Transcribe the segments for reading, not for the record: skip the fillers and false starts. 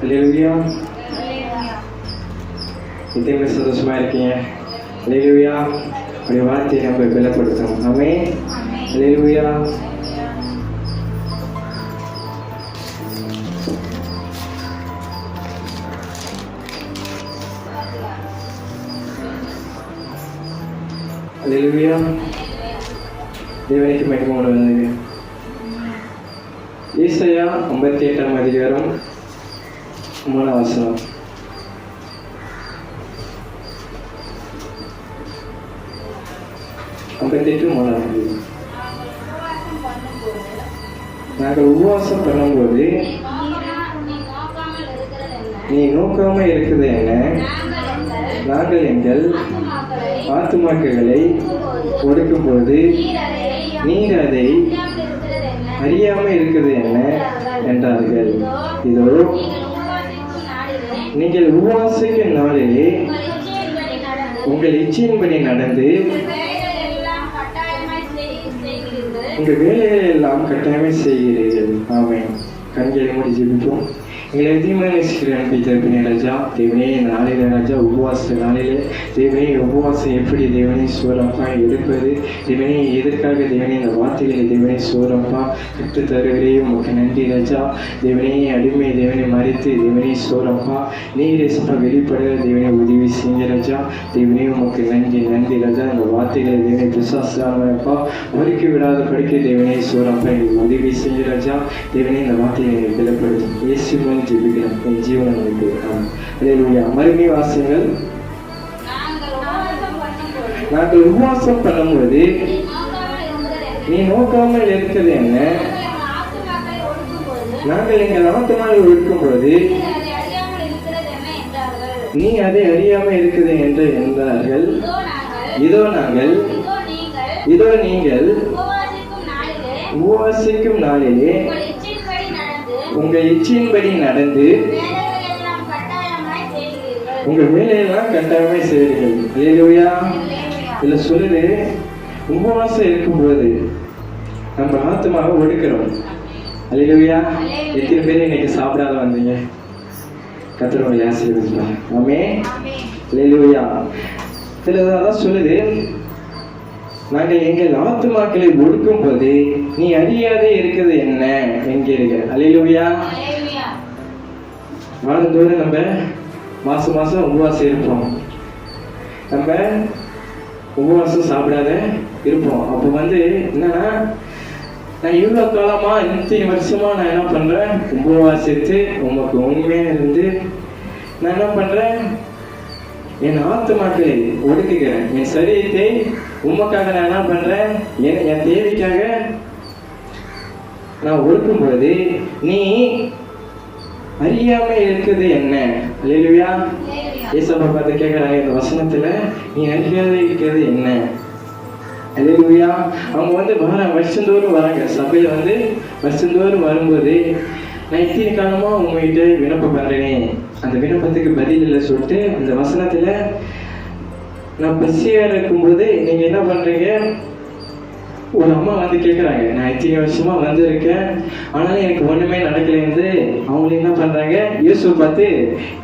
அல்லேலூயா. எத்தனை சந்தோஷமா இருக்கீங்க? அல்லேலூயா. உடைய வார்த்தையை நம்ம பலப்படுத்தணும். ஆமென். அல்லேலூயா. அல்லேலூயா. தேவனுக்கு மகிமை உண்டாவதாக. ஏசாயா 58ஆம் அதிகாரம் 3ஆம் வசனம். நாங்கள் உபவாசம் பண்ணும்போது நீ நோக்காம இருக்குது என்ன? நாங்கள் எங்கள் ஆத்துமாக்களை ஒடுக்கும் போது நீர் அதை அறியாம இருக்குது என்ன என்றார்கள். இதோ நீங்கள் உபவாசிக்கும் நாளிலே உங்கள் இச்சையின்படி நடந்து உங்கள் வேலைகளை எல்லாம் கட்டாயமே செய்கிறீர்கள். ஆமென். கண்களை மூடி ஜெபிப்போம். எங்களை அதிகமாக நேசிக்கிற அனுப்பித்தரப்பினே ராஜா, தேவனே இந்த நாளில் ராஜா உபவாச நாளிலே தேவனே உபவாசம் எப்படி தேவனே சோரப்பா எடுப்பது, தேவனே எதற்காக தேவனே இந்த வார்த்தைகளை தேவனே சோரப்பா கற்று தருகிறே உமக்கு நன்றி ராஜா. தேவனே அடிமை தேவனை மறைத்து தேவனே சோரப்பா நீரே சப்பா வெளிப்பட தேவனே உதவி செய்ய ராஜா. தேவனே உமக்கு நன்றி நன்றி ராஜா. இந்த வார்த்தைகளை தேவனை பிசாசாமப்பா ஒதுக்கி விடாத படிக்க தேவனே சோரப்பா எங்களுக்கு உதவி செய்ய ராஜா. தேவனே இந்த வார்த்தையை பலப்படுத்தும். இயேசு ஜெபிக்கிறோம் என் ஜீவனை நோக்கி. அல்லேலூயா. மறுமை வாசங்கள். நாங்கள் உபவாசம் பண்ணும்போது நீ நோக்காமல் இருக்கிறது என்ன? நாங்கள் எங்கள் ஆத்துமாவை ஒடுக்கும்போது நீ அதை அறியாமல் இருக்கிறது என்று என்றார்கள். இதோ நாங்கள் இதோ நீங்கள் உபவாசிக்கும் நாளிலே உங்கள் இச்சையின்படி நடந்து உங்கள் வேலையெல்லாம் கட்டாயமாய் செய்வீர்கள். அல்லேலூயா. இதுல சொல்லுது உபவாசம் இருக்கும்போது நம்ம ஆத்மாவை ஒடுக்கிறோம். அல்லேலூயா. எத்தனை பேர் இன்னைக்கு சாப்பிடாத வந்தீங்க? கர்த்தர் உங்களை ஆசீர்வதிப்பார். ஆமென். அல்லேலூயா. இதுல அதான் சொல்லுது நாங்கள் எங்கள் ஆத்துமாக்களை ஒடுக்கும் போது நீ அறியாதே இருக்கிறது என்ன என்கிறீர்கள். அல்லேலூயா. வாழ்ந்தோடு நம்ம மாசம் மாசம் உபவாசம் இருப்போம். நம்ம உபவாசம் சாப்பிடாத இருப்போம். அப்போ என்னன்னா நான் இவ்வளோ காலமா இத்தனை வருஷமா நான் என்ன பண்றேன்? உபவாசித்து உமக்கு உண்மையா இருந்து நான் என்ன பண்றேன்? என் ஆத்துமாக்களை ஒடுக்குகிறேன். என் சரீரத்தை உமக்காக நான் என்ன பண்றேன்? என் தேவைக்காக நான் ஒடுக்கும்போது நீ அறியாம இருக்குது என்ன? அல்லேலூயா. ஏசப்பா பார்த்து கேட்கிறாங்க இந்த வசனத்துல, நீ அறியாத இருக்கிறது என்ன? அல்லேலூயா. அவங்க வருஷந்தோறும் வராங்க சபையில. வருஷந்தோறும் வரும்போது நான் இத்தனை காலமா உங்ககிட்ட விண்ணப்பம் பண்றேனே, அந்த விண்ணப்பத்துக்கு பதில் இல்லை சொல்லிட்டு அந்த வசனத்துல நான் பசியா இருக்கும்போது நீங்க என்ன பண்றீங்க? ஒரு அம்மா கேட்குறாங்க, நான் இத்தனை வருஷமா வந்திருக்கேன் ஆனாலும் எனக்கு ஒண்ணுமே நடக்கலைன்னு அவங்க என்ன பண்றாங்க? இயேசுவை பார்த்து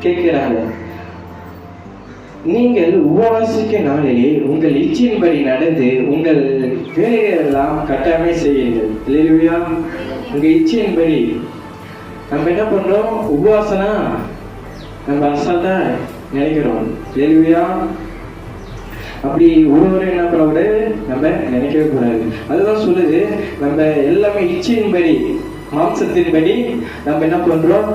கேட்கிறாங்க. நீங்கள் உபவாசிக்க நாளிலே உங்கள் இச்சையின்படி நடந்து உங்கள் வேலைகள் எல்லாம் கட்டாயமே செய்யுங்கள். அல்லேலூயா. உங்க இச்சையின்படி நம்ம என்ன பண்றோம்? உபவாசனா நம்ம அசால்ட்டா நினைக்கிறோம். அல்லேலூயா. அப்படி ஒருவரை என்ன பண்ணக்கூடாது? நம்ம நினைக்கவே கூடாது. அதுதான் சொல்லுது நம்ம எல்லாமே இச்சையின்படி மாம்சத்தின்படி நம்ம என்ன பண்றோம்?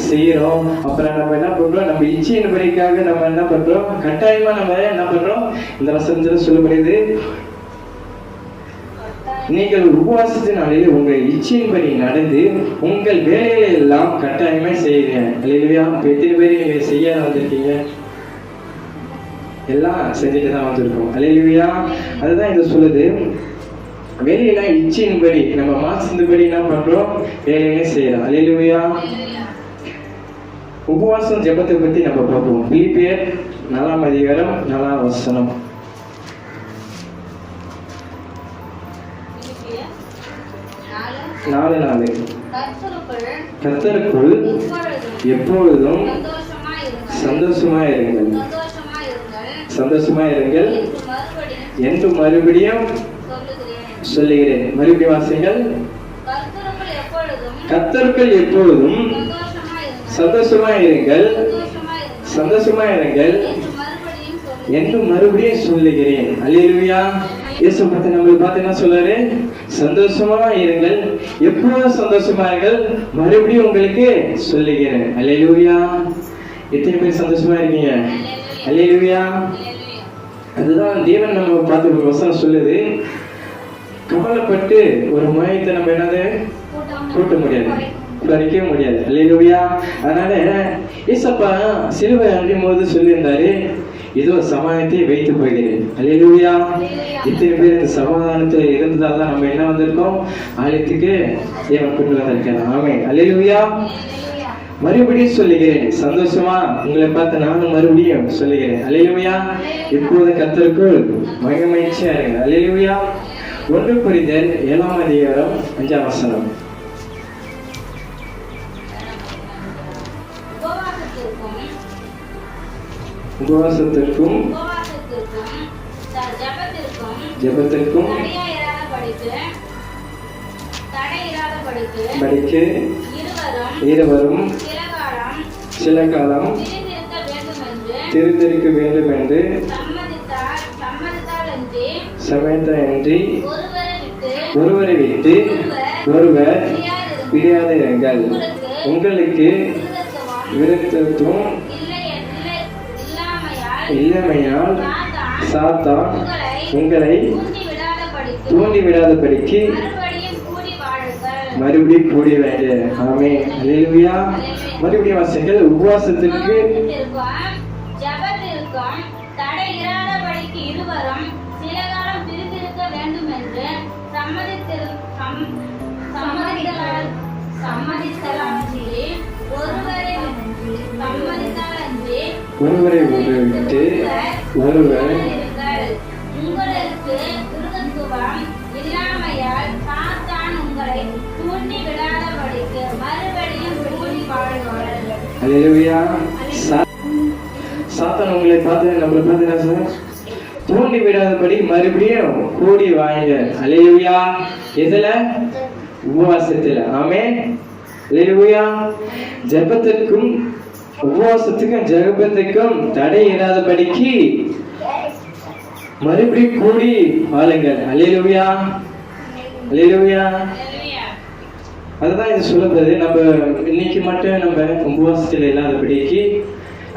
செய்யறோம். அப்புறம் நம்ம என்ன பண்றோம்? நம்ம இச்சையின்படிக்காக நம்ம என்ன பண்றோம்? கட்டாயமா நம்ம என்ன பண்றோம்? இந்த வசனத்துல சொல்லப்படுது நீங்கள் உபவாசத்தினாலே உங்கள் இச்சையின்படி நடந்து உங்கள் வேலைகளை எல்லாம் கட்டாயமா செய்யுங்க. அல்லேலூயா. எத்தனை பேர் நீங்க செய்ய வந்திருக்கீங்க? எல்லாம் செஞ்சுட்டு தான் வந்திருக்கோம். அல்லேலூயா. அதுதான் இது சொல்லுது. வேலையெல்லாம் இச்சையின்படி நம்ம மாசத்தின்படி என்ன பண்றோம்? வேலையே செய்யறோம். அல்லேலூயா. உபவாசம் ஜெபத்தை பத்தி நம்ம பார்ப்போம். பிலிப்பியர் 4ஆம் அதிகாரம் 4ஆம் வசனம். கர்த்தருக்குள் எப்பொழுதும் சந்தோஷமா இருங்கள் என்று மறுபடியும் சொல்லுகிறேன். மறுபடியும் வாசிங்கள். கர்த்தருக்குள் எப்பொழுதும் சந்தோஷமா இருங்கள் என்று மறுபடியும் சொல்லுகிறேன். அல்லேலூயா. இயேசு பார்த்து நம்மளை பார்த்து என்ன சொல்றாரு? சந்தோஷமா இருங்கள், எப்பொழுதும் சந்தோஷமா இருங்கள், மறுபடியும் உங்களுக்கு சொல்லுகிறேன். அல்லேலூயா. எத்தனை பேர் சந்தோஷமா இருக்கீங்க? அல்லேலூயா. அதுதான் தேவன் நம்ம பார்த்து ஒரு வசனம் சொல்லுது, கவலைப்பட்டு ஒரு முயத்தை நம்ம என்னது கூட்ட முடியாது, குறைக்கவே முடியாது. அல்லேலூயா. அதனால ஏசப்பா சிலுவை அடையும் போது சொல்லியிருந்தாரு, இதோ சமாதானத்தை வைத்து போகிறேன். அல்லேலூயா. இத்தனை பேர் இந்த சமாதானத்துல இருந்ததால் தான் நம்ம என்ன வந்திருக்கோம்? ஆலயத்துக்கு தேவன் கொண்டு வந்திருக்கேன். ஆமென். அல்லேலூயா. மறுபடியும் சொல்லுகிறேன், சந்தோஷமா உங்களை பார்த்து நானும் மறுபடியும் சொல்லுகிறேன். அல்லேலூயா. இப்போது கர்த்தருக்குள் மகிழ்ச்சியா இருங்க. அல்லேலூயா. 1 கொரிந்தியர் 7ஆம் அதிகாரம் 5ஆம் வசனம். உபவாசத்திற்கும் ஜெபத்திற்கும் படிக்கு இருவரும் சில காலம் திருத்தரிக்க வேண்டும் என்று சமயத்தின்றி ஒருவரை விட்டு ஒருவர் பிரியாதிருங்கள். உங்களுக்கு விருத்தத்துவம் இல்லமையால் சாத்தான் உங்களை தூண்டி விடாதபடிக்கு மறுபடியும் கூடி வேண்டு. ஆமென். அல்லேலூயா. மறுபடியும் வாசிங்கள். உபவாசத்திற்கு ஒருவரை விட்டு ஒருவர் அல்லேலூயா. சாத்தான் உங்களை பார்த்து நம்மளை பார்த்து என்ன சொல்ற? தூண்டி விடாதபடி மறுபடியும் கூடி வாங்க. அல்லேலூயா. எதுல? உபவாசத்துல. ஆமென். அல்லேலூயா. ஜெபத்திற்கும் உபவாசத்துக்கும் ஜெபத்துக்கும் தடை இராதபடிக்கு மறுபடியும் கூடி வாழுங்கள். அல்லேலூயா. அல்லேலூயா. அதுதான் இது சொல்லுறது. நம்ம இன்னைக்கு மட்டும் நம்ம உபவாசத்தில் இல்லாதபடிக்கு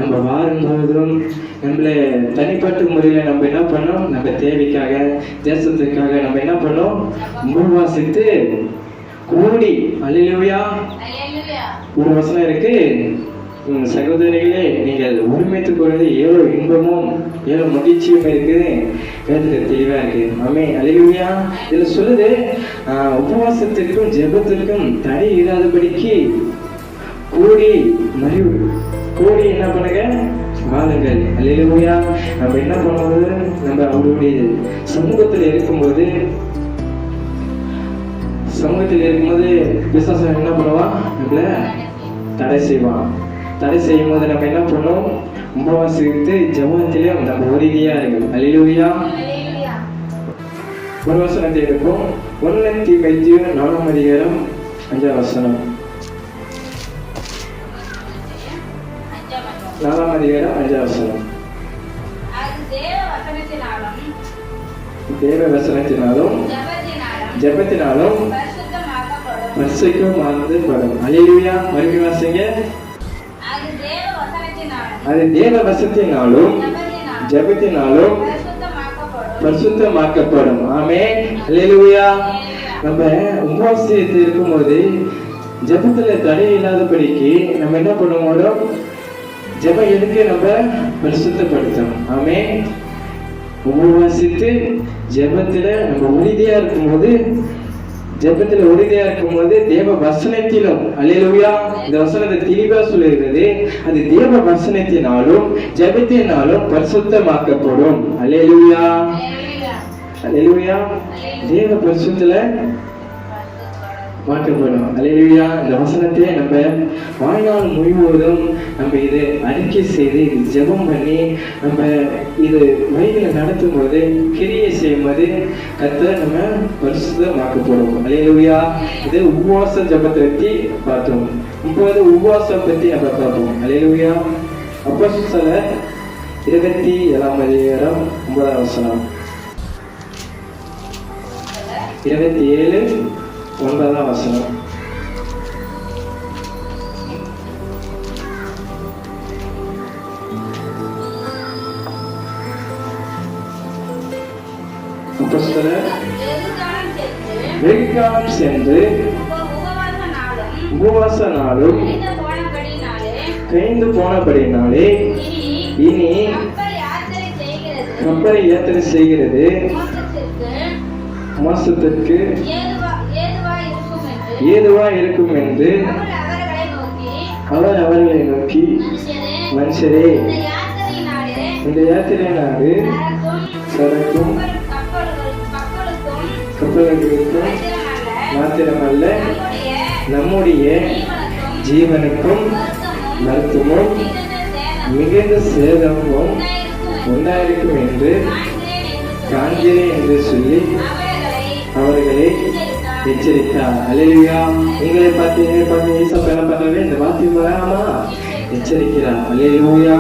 நம்ம வாரும்போதும் நம்மள தனிப்பட்ட முறையில நம்ம என்ன பண்ணோம்? நம்ம தேவைக்காக தேசத்துக்காக நம்ம என்ன பண்ணோம்? உபவாசித்து கூடி. அல்லேலூயா. ஒரு வசனம் இருக்கு, சகோதரிகளே நீங்கள் ஒருமித்துக் கொள்வது ஏழோ இன்பமும் ஏழோ மகிழ்ச்சியும் இருக்குது. வேதத்துல தெளிவா இருக்கு. ஆமென். அல்லேலூயா. இதுல சொல்லுது, உபவாசத்திற்கும் ஜெபத்திற்கும் தடை இராதபடிக்கு கூடி கூடி என்ன பண்ணுங்க? வாழுங்கள். அல்லேலூயா. நம்ம என்ன பண்ணும்போது நம்ம அவருடைய சமூகத்தில் இருக்கும்போது விசுவாசம் என்ன பண்ணுவான்? நம்மள தடை செய்வான். தடை செய்யும் போது நம்ம என்ன பண்ணோம்? உபவாசித்து ஜெபத்திலும் நம்ம உறுதியா இருக்கும். அல்லேலூயா. ஒரு வசனத்தை எடுப்போம். 1 தீமோத்தேயு 4ஆம் அதிகாரம் 5ஆம் வசனம். 4ஆம் அதிகாரம் 5ஆம் வசனம். தேவ வசனத்தினாலும் ஜெபத்தினாலும் பரிசுத்தமாக்கப்படும். அல்லேலூயா. மறுபடியும் வாசிங்க. அது தேவ வசனத்தினாலும் ஜெபத்தினாலும் பரிசுத்தமாக்கப்படும். ஆமென். அல்லேலூயா. நம்ம உபவாசத்தில் இருக்கும்போது ஜெபத்துல தடை இல்லாதபடிக்கு நம்ம என்ன பண்ணுவோம்? ஜெபம் எதுக்கு? நம்ம பரிசுத்தப்படுத்தணும். ஆமென். உபவாசித்து ஜெபத்துல நம்ம உறுதியா இருக்கும்போது தேவ வசனத்திலும், அல்லேலூயா, இந்த வசனத்தை தெளிவா சொல்லுகிறது, அது தேவ வசனத்தினாலும் ஜெபத்தினாலும் பரிசுத்தமாக்கப்படும். அல்லேலூயா. அல்லேலூயா. தேவ பரிசுத்தல மாற்றப்படும். அல்லேலூயா. இந்த வசனத்தை நம்ம வாழ்நாள் முழுவதும் நம்ம இதை அறிக்கை செய்து ஜெபம் பண்ணி நம்ம இது வழிகளை நடத்தும் போது கிரியை செய்யும் போது கர்த்தர் நம்ம பரிசுத்தமாக்கப்படும். அல்லேலூயா. இது உபவாச ஜெபத்தை பற்றி பார்த்தோம். இப்போது உபவாசம் பற்றி நம்ம பார்ப்போம். அல்லேலூயா. அப்போஸ்தலர் 27:9 27:9. அப்போஸ்தலர் வெகுகாலம் சென்று உபவாச நாளும் கைந்து போனபடினாலே இனி கப்பலை யாத்திரை செய்கிறது மாசத்திற்கு ஏதுவா இருக்கும் என்று அவர் அவர்களை நோக்கி, மனுஷரே, இந்த யாத்திரையினாலே சரக்கும் கப்பல்களுக்கும் மாத்திரமல்ல நம்முடைய ஜீவனுக்கும் மருத்துவமும் மிகுந்த சேதமும் உண்டாயிருக்கும் என்று காண்கிறேன் என்று சொல்லி அவர்களை எச்சரித்தார். அல்லேலூயா. நீங்களே பார்த்து ஏசப்பா என்ன பண்றாரு? இந்த வார்த்தை வராமா எச்சரிக்கிறார். அல்லேலூயா.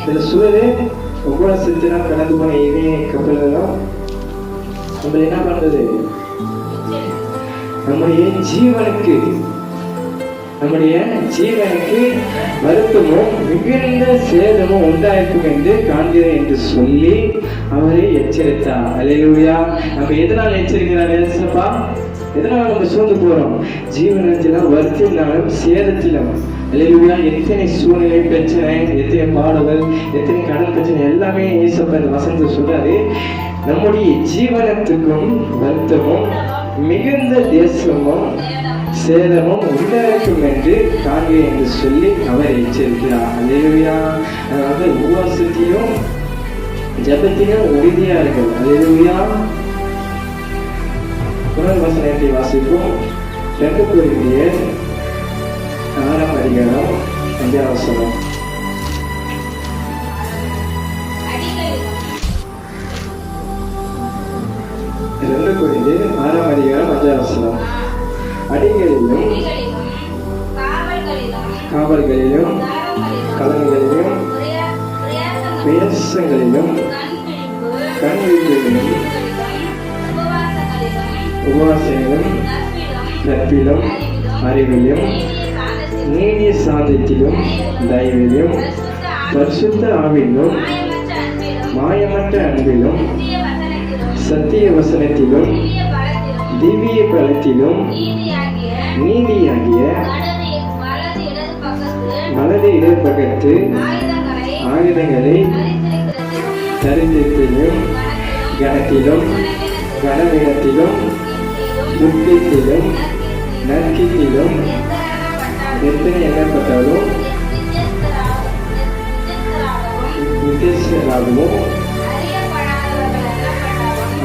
இந்த சூழலே ஒவ்வொரு சித்திரம் கடந்து போன இனிய கப்பல்களும் நம்ம என்ன பண்றது? நம்முடைய ஜீவனுக்கு வருத்தமும் மிகுந்த சேதமும் உண்டாயிருக்கும் என்று காண்கிறேன் என்று சொல்லி அவரை எச்சரித்தார். அல்லேலூயா. நம்ம எதனால் எச்சரிக்கிறார் ஏசப்பா? எதனால நம்ம சோர்ந்து போறோம்? ஜீவனத்திலும் வருத்தினாலும் சேதத்திலும். அல்லேலூயா. எத்தனை சூழ்நிலை பிரச்சனை, எத்தனை பாடுகள், எத்தனை கடன் பிரச்சனை எல்லாமே ஏசப்பா இந்த வசனத்தை சொல்றாரு. நம்முடைய ஜீவனத்துக்கும் வருத்தமும் மிகுந்த தேசமும் சேதமும் உண்டாயிருக்கும் என்று காண்கிறேன் என்று சொல்லி அவர் எச்சரிக்கிறார். அல்லேலூயா. அதாவது உபவாசத்திலும் ஜெபத்திலும் உறுதியா இருக்கு. அல்லேலூயா. முதல் வசனத்தை வாசிப்போம். 2 கொரிந்தியர் 6:5. 2 கொரிந்தியர் 6:5. அடிகளிலும் காவல்களிலும் கலங்களிலும் பிரயாசங்களிலும் கண்விழிகளிலும் உபவாசங்களிலும் கற்பிலும் அறிவிலும் நீதிய சாந்தத்திலும் தயவிலும் பரிசுத்த ஆவியிலும் மாயமற்ற அன்பிலும் சத்திய வசனத்திலும் திவ்ய பலத்திலும் நீதியாகிய வலது இடப்பக்கத்து ஆயுதங்களை தரித்திலும் கனத்திலும் கனவீனத்திலும் துக்கத்திலும் நற்கித்திலும் எத்தனை எண்ணப்பட்டாலும் விசேஷராகவும்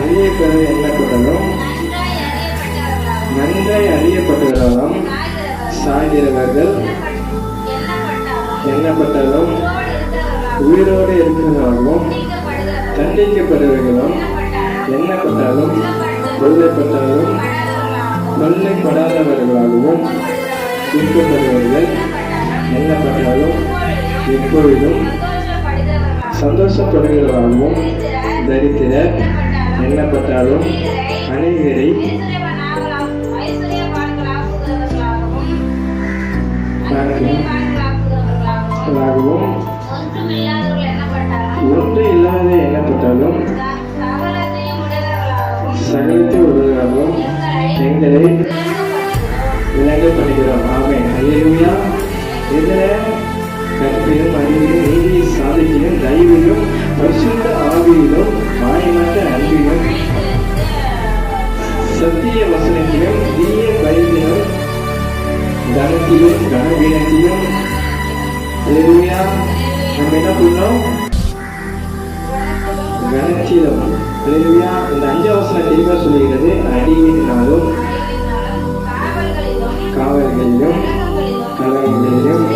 அறியப்பெற எண்ணப்பட்டாலும் நன்றாய் அறியப்பட்டவர்களும் சாகிறவர்கள் எண்ணப்பட்டாலும் உயிரோடு இருக்கிறவர்களும் தண்டிக்கப்படுவர்களும் எண்ணப்பட்டாலும் கொல்லப்பட்டாலும் கொல்லைப்படாதவர்களாகவும் விற்கப்படுவர்கள் எண்ணப்பட்டாலும் எப்பொழுதும் சந்தோஷப்படுகிறவர்களாகவும் தரித்திரர் எண்ணப்பட்டாலும் அநேகரை ஒன்று இல்லாத எண்ணப்பட்டாலும் சகலத்தை உடலாகவும் எங்களை விளங்கப்படுகிறோம். ஆமென். அல்லேலூயா. இதில் கற்பிலும் அறிவிலும் நீதியை சாதிக்கிலும் தயவிலும் பரிசுத்த ஆவியிலும் மாயமற்ற அன்பிலும் சத்திய வசனத்திலும் தீய பயத்திலும் கனத்திலும் கனவீனத்திலும். அல்லேலூயா. நம்ம என்ன பண்ணோம்? கனத்திலும். அல்லேலூயா. இந்த 5 வசனம் தெளிவாக சொல்லுகிறது. அடியினாலும் காவல்களிலும் கலங்களிலும்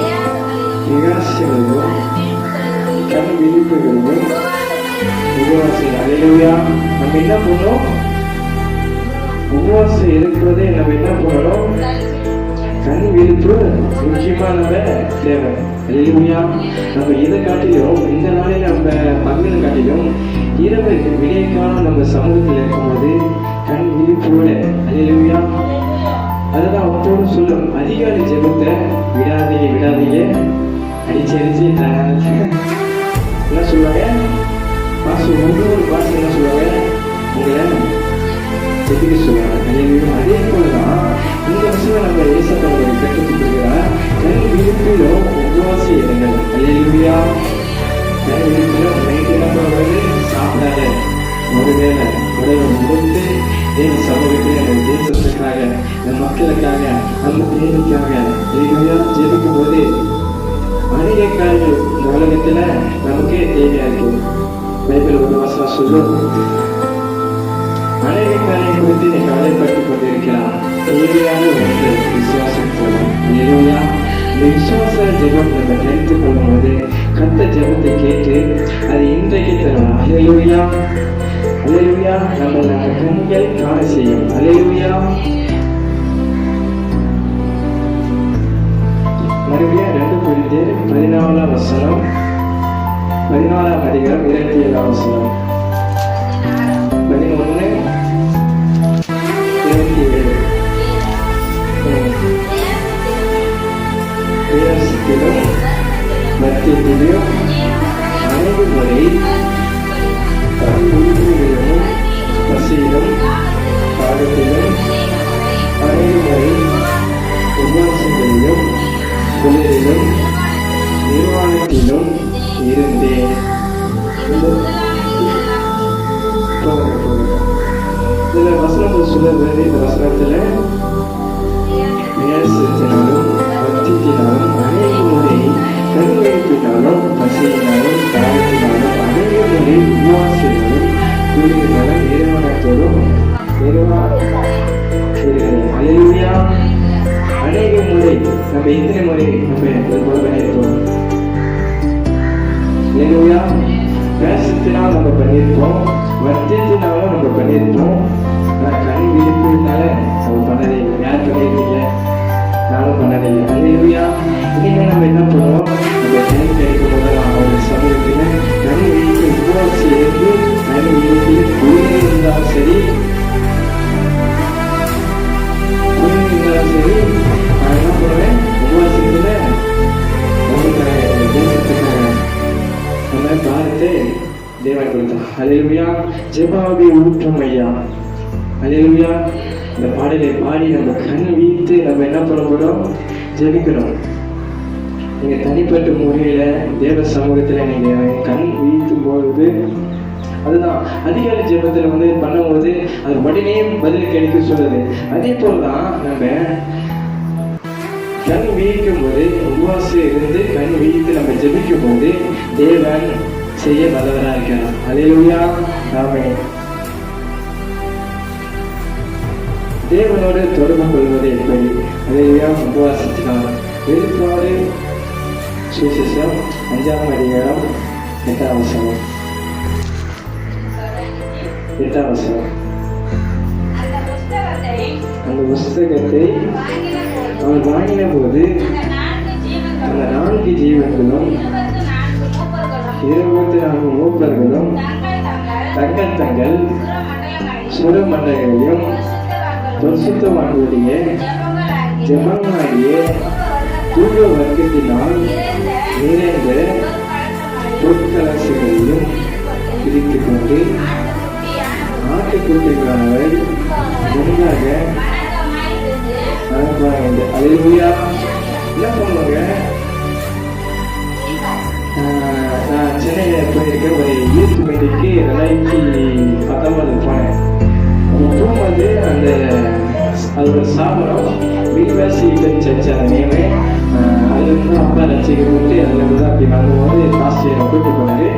விகாசங்களிலும் கண் விழிப்புகளிலும் உபவாசம். அல்லேலூயா. நம்ம என்ன பண்ணோம்? உபவாசம் இருக்கிறதே நம்ம என்ன பண்ணணும்? கண் விழிப்பு முக்கியமா நம்ம தேவை. அல்லேலூயா. நம்ம இதை காட்டிலும் இந்த நாளில் நம்ம பகலை காட்டிலும் இரவு விடிய காலம் நம்ம சமூகத்தில் இருக்கும்போது கண் விழிப்போட. அல்லேலூயா. அதுதான் அப்போது சொல்லும், அதிகாலை ஜெபத்தை விடாதீங்க விடாதீங்க, அடிச்சு அடிச்சு என்ன சொல்லுவாங்க? ஒவ்வொரு பாசம் என்ன சொல்லுவாங்க? உங்களை செதுக்க சொல்லுவாங்க. அதே போலதான் இந்த வருஷம் நம்ம ஏசப்பாவை கற்றுக் கொடுக்கிறார். கண் விழிப்பிலும் உபவாசி இருங்கள். அல்லேலூயா. கண் விழிப்பிலும் நைட்டு நம்ம சாப்பிடாத ஒருவேளை உடலை முடித்து தேவ சமூகத்தில் நம்ம தேசத்துக்காக, நம்ம மக்களுக்காக, நம்ம தேவைக்காக ஜெபிக்கும் போது அநேக காரியங்கள் இந்த உலகத்துல நமக்கே தேவையா இருக்கு. பைபிள் ஒரு வசனம் சொல்லும், அநேக காரியம் குறித்து நீ கவலைப்பட்டுக் கொண்டிருக்கிறான், தேவையான ஒன்று விசுவாசம் போகும். இல்லையா? இந்த விசுவாச ஜெபம் நம்ம தெரிந்து கொள்ளும் போது கர்த்தர் ஜெபத்தை கேட்டு அது இன்றைக்கு தருவார். அல்லேலூயா. அல்லேலூயா. நம்ம கண்கள் காண செய்யும். அல்லேலூயா. மறுபடியும் 2 கொரிந்தியர் 14ஆம் வசனம், 14ஆம் அதிகாரம் 27ஆம் வசனம், 11, 27. பிரயாசத்திலும் மத்தியத்திலும் அணுகுமுறை விழிப்புகளிலும் பசியிலும் பாடத்திலும் அணுகுமுறை உபவாசங்களிலும் குளிரிலும் நிர்வாணத்திலும் இருந்தேன். இதுல வசனங்கள் சொல்லுவது, இந்த வசனத்துல நேசத்தினாலும் பக்தியினாலும் அநேக முறை கருவழிப்பினாலும் பசியினாலும் தாழ்த்தினாலும் அநேக முறை உபவாசத்தினாலும் குளிரினாலும் நிர்வாணத்தோடும் அல்லேலூயா. அநேக முறை நம்ம எத்தனை முறை நம்ம பண்ணியிருப்போம்? அல்லேலூயா. நேசத்தினால் நம்ம பண்ணியிருப்போம், வர்த்தத்தினாலும் நம்ம பண்ணியிருப்போம். ஆனால் கண் விழிப்புனால நம்ம பண்ணதே இல்லை. யார் பண்ணியிருக்கீங்க? நானும் பண்ணதே இல்லை. அல்லேலூயா. இன்னைக்கு நம்ம என்ன பண்ணுவோம்? நம்ம டைம் கிடைக்கும் போது அவருடைய சமூகத்தில் கண் விழிப்பு உபவாசி இருந்து கண் விழிப்பில் குளிர் இருந்தாலும் சரி, சரி, நான் என்ன பண்ணுவேன்? உபவாசத்துல தேசத்துக்காக நம்ம பாரத்தை தேவன் கொடுத்தான். அல்லேலூயா. ஜெபாவி ஊற்றம் ஐயா. அல்லேலூயா. இந்த பாடலை பாடி நம்ம கண் வீட்டு நம்ம என்ன பண்ண போறோம்? ஜெபிக்கணும். நீங்க தனிப்பட்ட முறையில தேவ சமூகத்துல நீங்க கண் வீழ்த்தும் பொழுது, அதுதான் அதிகாலை ஜெபத்துல பண்ணும்போது அது உடனே பதில் கிடைக்க சொல்லுது. அதே போலதான் நம்ம கண் வீழ்க்கும் போது உபவாசம் இருந்து கண் வீழ்த்து நம்ம ஜெபிக்கும் போது தேவன் செய்ய வல்லவராக இருக்கிறார். அல்லேலூயா. ஆமென். தேவனோடு தொடர்பு கொள்வது எப்படி? அல்லேலூயா. உபவாசத்தினால் வெளிப்பாடு சுவிசேஷம் 5ஆம் அதிகாரம் 8ஆம் வசனம். அந்த புஸ்தகத்தை அவன் வாங்கின போது அந்த 4 ஜீவன்களும் 24 மூப்பர்களும் தங்கள் சுரமண்டலையும் பரிசுத்தவான்களுடைய ஜெபமாகிய தூய வர்க்கத்தினால் நிறைந்த பொற்கலசங்களையும் பிரித்துக் கொண்டு ஆட்டுக்குட்டிகளானவை முன்னாக அனுப்புவாங்க. அல்லேலூயா. என்ன பண்ணுவாங்க? நான் சென்னையில் போயிருக்கேன். ஒரு யூத் மீட்டிங்க்கு 2019 போனேன். போகும்போது அந்த அதோட சாபனம் விகாசி சர்ச் அந்த நேமே அதுலேருந்து அப்பா ரசிகர் விட்டு அதுலேருந்து தான் அப்படி வரும்போது ஆசிரியரை கூட்டு போனாரு.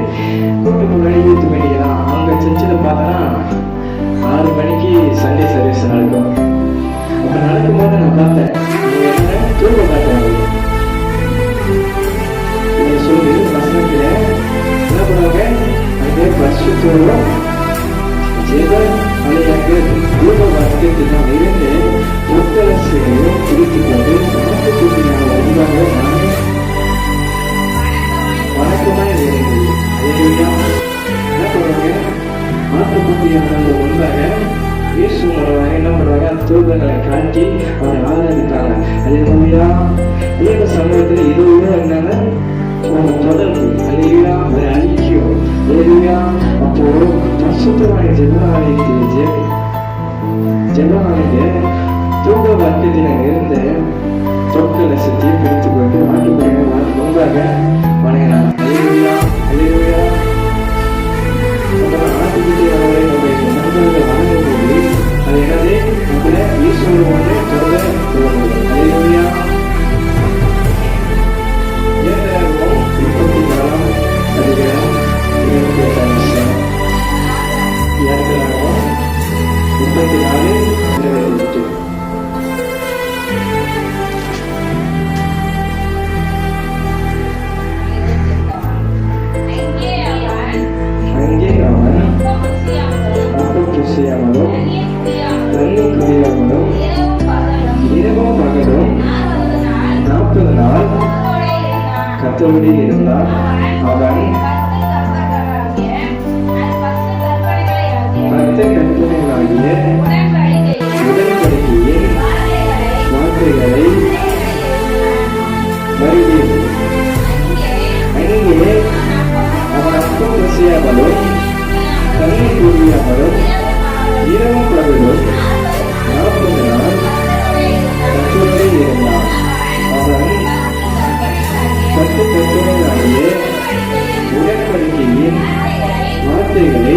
யூத் மீட்டிங் தான். அவங்க சர்ச்சில் பார்த்தோன்னா 6 மணிக்கு சண்டே சர்வீஸ் நடக்கும். அப்போ நடக்கும்போது நான் பார்த்தேன் தூங்க மாட்டாங்க. நீங்க சொல்லி வசனத்துல என்ன பண்ணுவாங்க, அங்கே பரிசுத்தோடும் ஜெப அலையாக தூங்க வர்க்கத்தினால் இருந்து புத்தரசையும் பிடித்துக் கொண்டு நாட்டுக்குட்டி நான் வருவாங்க. நானே வணக்கமாய் வேணும். என்ன பண்ணுவாங்க, நாட்டுக்குட்டியானவங்க முன்பாக இயேசு வருவாங்க. என்ன பண்ணுவாங்க, தூதங்களை காட்டி அவரை ஆராதித்தாங்க. அல்லேலூயா. தேவ சமூகத்தில் இதுவும் என்னன்னா ஒரு தொடர்பு. அல்லேலூயா. ஒரு ஐக்கியம். அல்லேலூயா. அப்போ பரிசுத்தமான ஜெபஆலயத்திலே தூங்க வர்க்கத்தினர் இருந்த தொற்களை சுற்றி பிடித்துக் கொண்டு ஆட்டுக்குட்டியை முன்பாக வணங்கினாங்க. அல்லேலூயா. அல்லேலூயா. ஆட்டுக்குட்டி அவரை நம்ம நண்பர்கள் வணங்கும்போது அது என்னது, நம்மள ஈஸ்வரன் ஒன்று தொடர்ந்து போகணும். அல்லேலூயா. ஏழாயிரம் 34 அதிகாரம் 28ஆம் வசனம். ஏழாயிரம் 34 28. புசியாமலும் தண்ணி குடியாமலும் இரவும் பகலும் 40 நாள் கர்த்தரோடு இருந்தான். அவன் 10 கற்பனைகளாகிய உடன்படிக்கையின் வார்த்தைகளை வருகிறேன். அங்கே அவன் அப்பம் புசியாமலும் தண்ணி குடியாமலும் இரவும் பகலும் 40 நாள் கர்த்தரோடு இருந்தான். அவன் 10 கற்பனைகளாகிய உடன்படிக்கையின் வார்த்தைகளை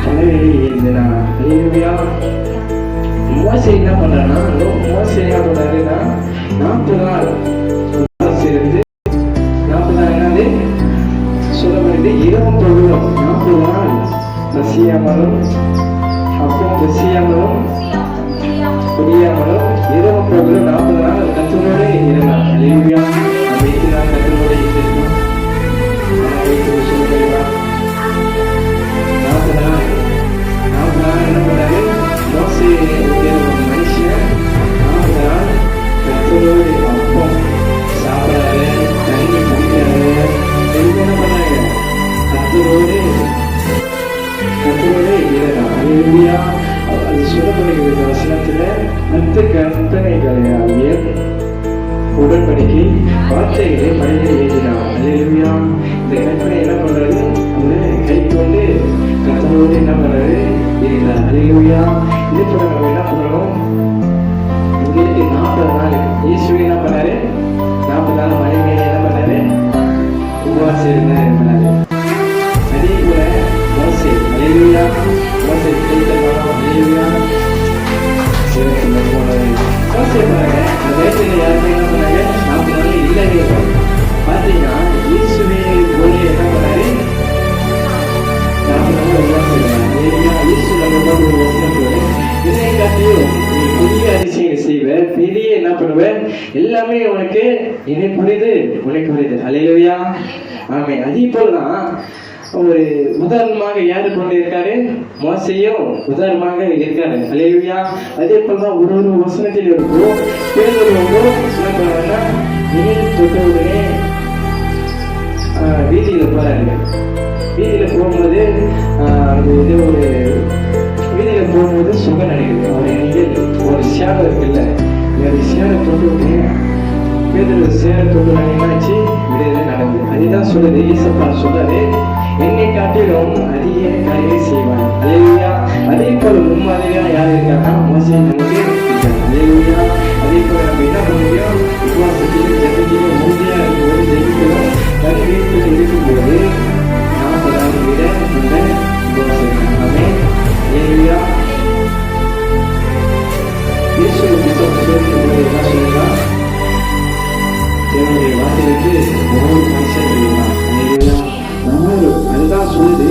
தலையில் எழுதினான். அல்லேலூயா. மோசே என்ன பண்றான்னா, மோசே என்ன பண்றாருன்னா 40 நாள் இருந்து 40 நாள் என்னது சொல்லப்படுது, இரவும் பகலும் 40 நாள் பசியாமலும் அப்பம் பசியாமலும் குடியாமலும் இரவும் பகலும் 40 நாள் கர்த்தரோடு இருந்தான். அல்லேலூயா. வைத்து நான் கர்த்தரோடு இருந்திருக்கோம். வைத்து சொல்லுங்களா, 40 நாள் என்ன பண்ணாரு, மோசே ஒரு மனுஷன் 40 நாள் கர்த்தரோடு அப்பம் சாப்பிடாரு, தண்ணி குடிக்காரு, என்ன பண்ணாங்க, கர்த்தரோடு இருந்தான். அல்லேலூயா. அது சொல்லப்படுகிறது வசனத்துல 10 கற்பனைகளாகிய உடன்படிக்கை வார்த்தைகளை மனிதன் எழுதினான். அல்லேலூயா. இந்த கற்பனை என்ன பண்றது, அவரு கை கொண்டு கர்த்தரோடு என்ன பண்றாரு, இருந்தார். அல்லேலூயா. இது போல நம்ம என்ன பண்ணணும், உங்களுக்கு 40 நாள் இயேசுவே என்ன பண்ணாரு, 40 நாள் மழை மேலே என்ன பண்ணாரு, உபவாசம் இருந்தாரு. அதே போல மோசே, அல்லேலூயா, மோசே கைத்தலாம். அல்லேலூயா. மோசே பாருங்க, அந்த வயசுல யாருமே என்ன பண்ணாங்க, 40 நாள் இல்லையே. பாத்தீங்கன்னா இயேசுவே போல என்ன பண்ணாரு, 40 நாள் உபவாசம் இருந்தார். அல்லேலூயா. இயேசு நம்ம ஒரு வசனத்தோடு இதை காட்டியும் நீ பெரிய அதிசயங்களை செய்வ, பெரிய என்ன பண்ணுவ, எல்லாமே உனக்கு என்னை புரியுது, உனக்கு புரியுது. அல்லேலூயா. ஆமே. அதே போலதான் ஒரு உதாரணமாக யாரு கொண்டு இருக்காரு, மோசேயும் உதாரணமாக இருக்காரு. அல்லேலூயா. அதே போலதான் ஒரு வசனத்தில் இருக்கும். நீர் தொட்ட உடனே வீதியில போறாரு. வீதியில போகும்போது ஒரு வீதியில போகும்போது சுகம் நடக்குது. அவர் ஒரு சேவை இருக்குல்ல, ஒரு சேவை தொட்டு உடனே பேதுரு சேவை தொட்டு என்னாச்சு, விடுதலை நடந்தது. அதுதான் சொல்லுது, இயேசப்பா சொல்றாரு, என்னை காட்டிலும் அதிக காரியங்களை செய்வான். அல்லேலூயா. அதே போல முன்மாதிரியா யார் இருக்காங்கன்னா மோசே நமக்கு இருக்காங்க. அல்லேலூயா. அதே போல நம்ம என்ன பண்ண முடியும், உபவாசத்திலும் ஜெபத்திலும் உறுதியா இருக்கும்போது, ஜெபிக்கணும் தனி வீட்டில் இருக்கும்போது 40 நாள் விட இந்த உபவாசம். ஆமென். அல்லேலூயா. இயேசு சொல்லும்போது என்ன சொல்லுங்க, தேவனுடைய வார்த்தைக்கு ஒவ்வொரு மனுஷன் தெரியுமா. அதுதான் சொல்லுது,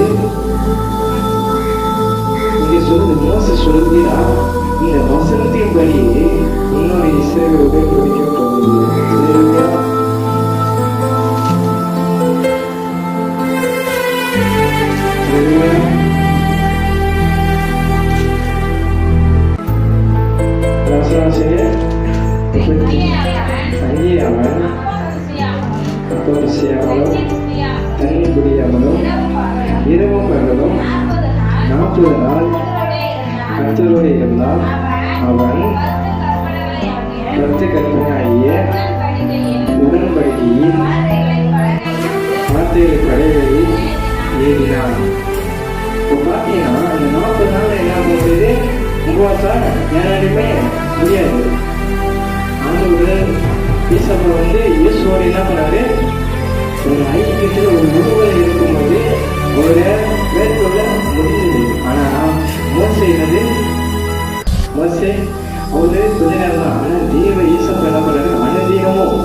இங்க சொல்லுது, மோசே சொல்லுகிறா, இந்த வசனத்தின் படி இன்னொரு இஸ்ரவேல் உடன்படிக்கை போகுது. அங்கே அவன் அப்போது செய்யாமலும் தண்ணி குடியாமலும் இரவும் பகலும் 40 நாள் கர்த்தரோடு இருந்தால் அவன் 10 கற்பனையாகிய உடன்படிக்கையின் வார்த்தைகளை படைகளில் ஏறினான். இப்போ பார்த்தீங்கன்னா அந்த 40 நாள் என்ன பண்ணுறது, உபவாசம் யாராலுமே முடியாது. ஆண்டவர் ஈசப்பா இயேசுவோடு என்ன பண்ணாரு, ஒரு ஐக்கியத்தில் ஒரு உருவல் இருக்கும்போது ஒரு மேற்கொள்ள முடிஞ்சது. ஆனால் மோசே அவரு கொஞ்ச நேரம் தான். ஆனால் தேவ ஈசப்பா என்ன பண்ணாரு, அனுதினமும்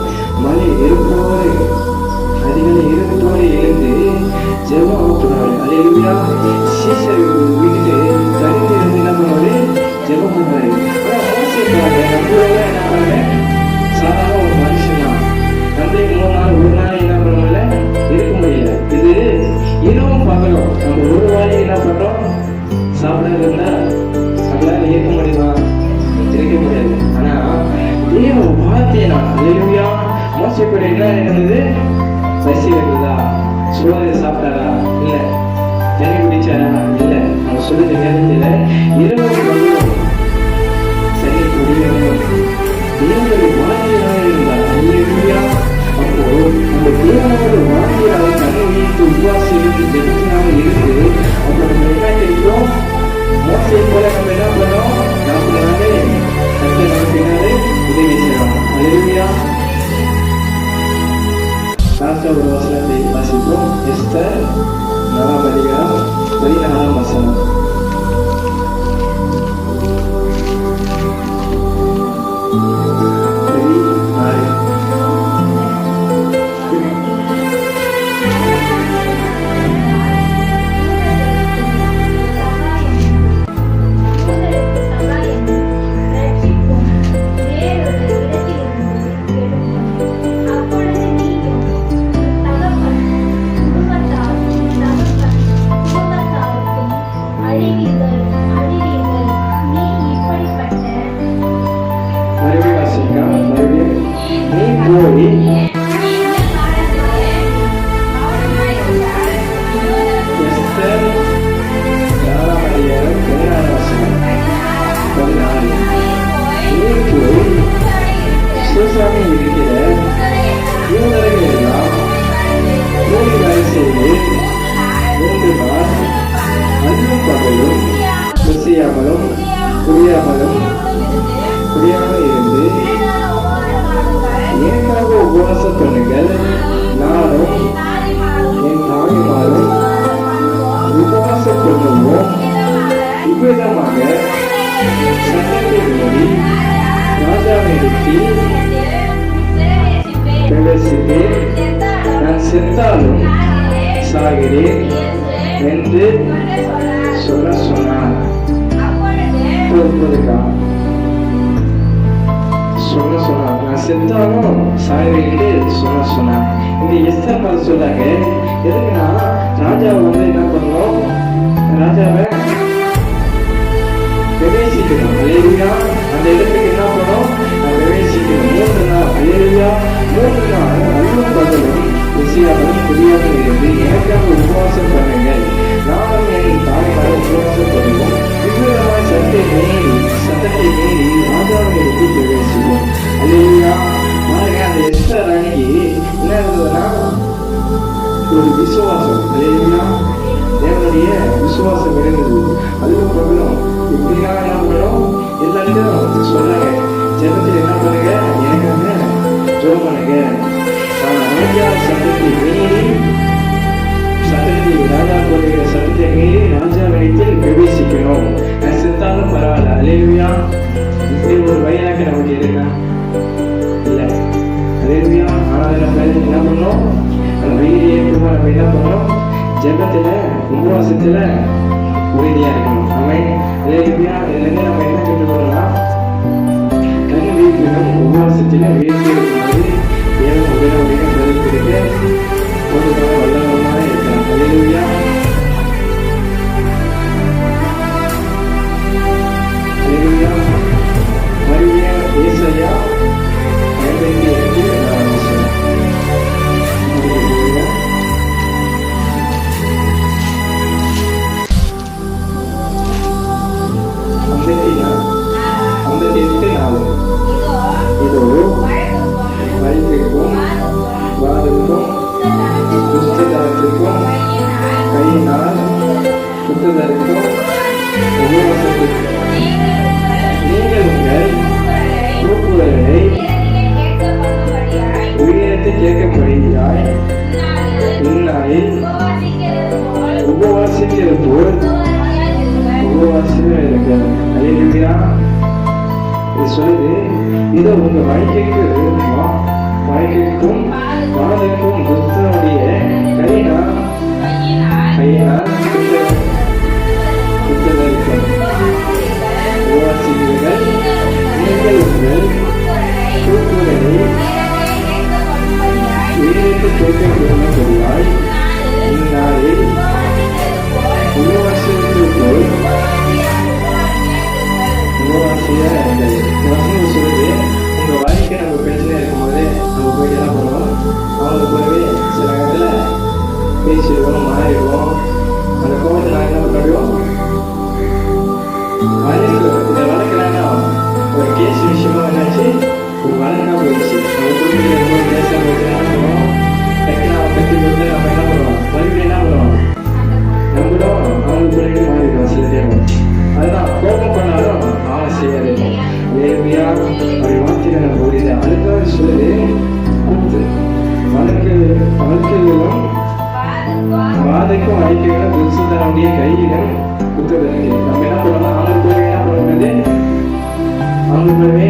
மழை இருப்போடு அதிகளை இருப்போடு இருந்து ஜெபம் பண்ணுவாரு. அல்லேலூயா. சீசர் விட்டுட்டு தனித்து இருந்து என்ன பண்ணுவாரு, ஜெபம் பண்ணுவாரு. ஆனால் மோசே நம்மளெல்லாம் என்ன பண்ண சாதாரண ஒரு மனுஷன் தான். நம்மளே 3 நாள் ஒரு நாள் என்ன பண்ணல இருக்க முடியல. இது இரவும் பகலும் நம்ம ஒரு வாழை என்ன பண்றோம், சாப்பிடாம இருந்தா நம்மளால இருக்க முடியுமா, இருக்க முடியாது. ஆனா தேவ வார்த்தையா அல்லேலூயா. மோசே கூட என்ன இருந்தது, பசி இருக்குதா, சோறு சாப்பிட்டாரா இல்ல, தண்ணி குடிச்சாரா இல்ல, அவங்க சொல்லுற நேரத்துல இரவும் பகலும் சரி குடியணும் தேவனுடைய வார்த்தையாக இருந்தார். அல்லேலூயா. அப்போ அந்த தேவனோட வார்த்தையாக கண்ணை வைத்து உபவாசம் இருந்து ஜெபத்தினாக இருந்து அப்போ நம்ம என்ன கிடைக்கும், மோசை போல நம்ம என்ன பண்ணோம், 40 நாளே கர்த்தர் நமக்கு பின்னாலே உதவி செய்யணும். அல்லேலூயா. ஒரு வசனத்தை வாசிப்போம். எஸ்தர் 4ஆம் அதிகாரம் 14ஆம் வசனம். குடியாமல் இருந்து எனக்காக உபவாசம் பண்ணுங்கள், நானும் என் தாய்மாரும் உபவாசம் பண்ணுவோம். இவ்விதமாக சட்டத்தை மீறி ராஜாவிடத்தில் பிரவேசித்தேன், நான் செத்தாலும் சாகிறேன் என்று சொன்னார். சொன்னார், நான் செத்தாலும் சாகிறேன் சொன்னார். இங்க எஸ்தர் மாதிரி சொல்றாங்க. எதுக்குன்னா ராஜாவை என்ன பண்ணணும், ராஜாவை பிரவேசிக்கணும். அல்லேலூயா. அந்த இடத்துக்கு என்ன பண்ணணும், நான் பிரவேசிக்கணும். 3 நாள் அல்லேலூயா. 3 நாள் அல்லும் பகலும் ருசியாகவும் புரியாமல் இருந்து எனக்காக உபவாசம் பண்ணுங்கள், நானும் என் தாய்மாரும் உபவாசம் பண்ணுவோம். விதவிதமாய் சட்டத்தை மீறி ராஜாவை எடுத்து பிரவேசிப்போம். அல்லேலூயா. பாருங்க, அந்த எஸ்தர் அன்னைக்கு என்ன இருந்ததுன்னா ஒரு விசுவாசம். அல்லேலூயா. தேவனுடைய விசுவாசம் இருந்தது. அதுவும் பகலும் இப்படியா என்ன பண்ணணும், எல்லாத்தையும் சொன்னாங்க. ஜெபத்தில் என்ன பண்ணுங்க, எனக்காக ஜெபம் பண்ணுங்க. ராஜா சட்டத்தை மீறி ராஜா போடுகிற சட்டத்தை மீறி ராஜாவிடத்தில் பிரவேசிக்கணும். நான் செத்தாலும் பரவாயில்ல. அல்லேலூயா. இப்படி ஒரு வயலாக்க நமக்கு இருக்கா இல்லை. அல்லேலூயா. ஆனால் நம்ம என்ன பண்ணோம், அந்த வயிறு ஏற்றுமா நம்ம என்ன பண்ணோம், ஜெபத்துல உபவாசத்துல உறுதியா இருக்கணும். நம்ம அல்லேலூயா. இதுல இருந்து நம்ம என்ன கற்றுக்கொள்ளலாம், கண் ஜபத்திலும் உபவாசத்திலும் வீழ்ச்சி இருக்கும்போது தேவன் உடனடியாக கருத்திருக்க போதுமான வல்லவமாக இருக்கிறார். அல்லேலூயா. அல்லேலூயா. மறுபடியும் ஏசாயா 58:4 வசனம். இதோ வயிற்றுக்கும் வாதுக்கும் புஸ்தகத்திற்கும் கையினால் புத்தகத்திற்கும் உபவாசத்திற்கும் நீங்கள் உங்கள் கூக்குரலை உயிரத்தை கேட்கப்படுகிறாய். இந்நாளில் உபவாசிக்கிற போல் உபவாசிக்க இருக்கிறது. அல்லேலூயா. சொல்லுது, இதோ உங்க வாழ்க்கைக்கும் வாதக்கும் புத்தனுடைய கையினால் புத்தகத்திற்கும் உபவாசிக்கிறீர்கள். நீங்கள் உங்கள் கூக்குரலை உயிருக்கு கேட்கப்படுகிறாய். இந்நாளில் உபவாசிப்பது போல் உபவாசியா இருந்தது. வசனம் சொல்லுது, உங்க வாழ்க்கை நம்ம பிரச்சனை இருக்கும்போது நம்ம போய் என்ன பண்ணுவோம், அவங்க போய் சில இடத்துல பேசிடுவோம், மாறிடுவோம். அந்த கோபத்தை நாங்கள் என்ன பண்ணுவோம், வளர்க்கிறோம். இதை வளர்க்கலான்னா ஒரு கேஸ் விஷயமா என்னாச்சு, ஒரு வளர்க்கா போயிடுச்சு. நம்ம குடும்பத்தில் பேசாம வச்சு என்ன பண்ணுவோம், டக்குனு அவன் கட்டி போட்டு நம்ம என்ன பண்ணுவோம், மறுபடியும் என்ன பண்ணுவோம், நம்மளும் அவங்களுக்கு பிள்ளைங்க மாறிடுவோம் சில டைம். அதுதான் கோபம் பண்ணாலும் அவன் செய்யாது. வேறுமையா அப்படி வார்த்தையை நம்ம புரியுது. அதுக்காக சொல்லுது, கூத்து வழக்குகளும் வாதைக்கும் ஐக்கியங்களும் புதுசுத்தனுடைய கையிலும் புத்தகத்திற்கு நம்ம என்ன பண்ணலாம், அவங்களுக்கு என்ன பண்ணுறது, அவங்களுக்குள்ளவே